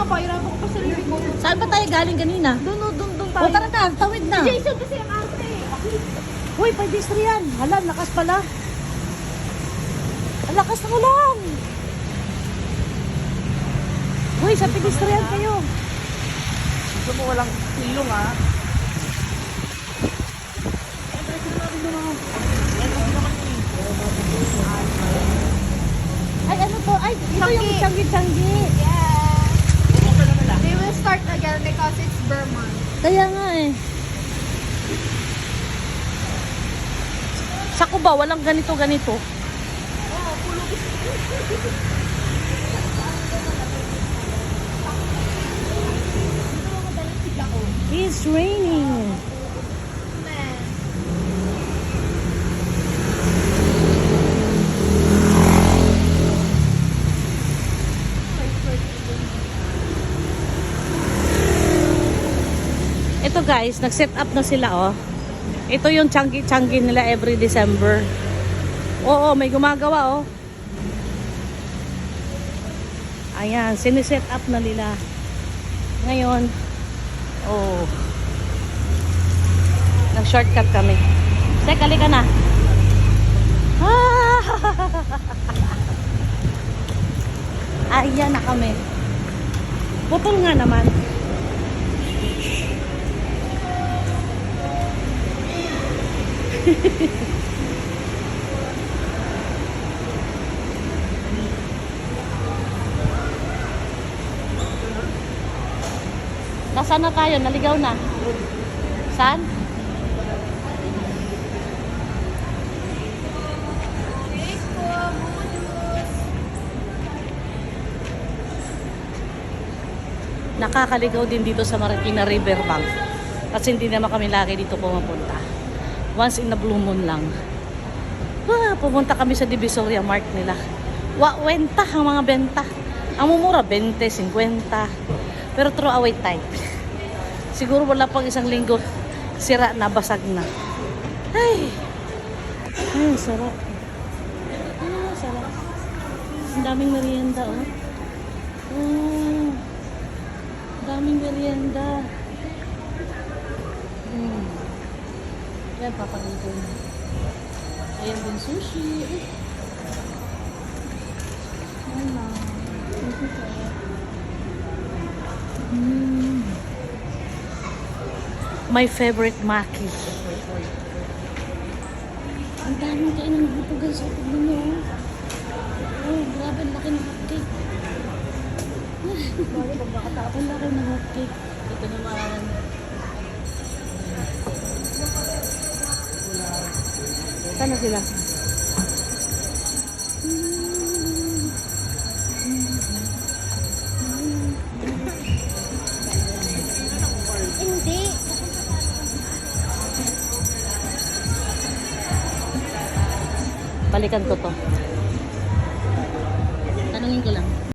pahirapan ko pa sarili ko. Saan ba tayo galing kanina? Doon O tara na, tawid na. Jason kasi ang arte. Uy, pedestrian. Hala, lakas pala. Ang lakas ng ulan. Uy, sa pedestrian kayo. Gusto mo walang ilong ha? Ay, ano to? Ay, ito yung Changi-Changi. Yeah. They will start again because it's Burman. Kaya nga eh. Sa Cuba, walang ganito-ganito. It's raining. Ito guys, nag-set up na sila oh. Ito yung Changi-Changi nila every December. Oo, may gumagawa oh. Ayan, siniset up na nila. Ngayon, oh. Nag-shortcut kami. Sek, halika na. Ayan na kami. Putol nga naman. Nasaan na tayo? Naligaw na. Saan? Nakakaligaw din dito sa Marikina Riverbank. Kasi hindi naman kami lagi dito pumapunta. Once in a blue moon lang. Pumunta kami sa Divisoria Mart nila. Wenta ang mga benta. Ang mumura, 20, 50. Pero throwaway type. Siguro wala pang isang linggo, sira na, basag na. Ay, sarap. Sarap. Ang daming merienda, oh. Daming merienda. Yan, papagito. Ayan din sushi. My favorite maki. Ang daming kainan dito guys. Tignan nyo. Oh, grabe. Ang laki ng hotcake. Sorry, pag makatapon. Ang laki ng hotcake. Ito naman. Sana sila? Hindi. Balikan ko to. Tanungin ko lang.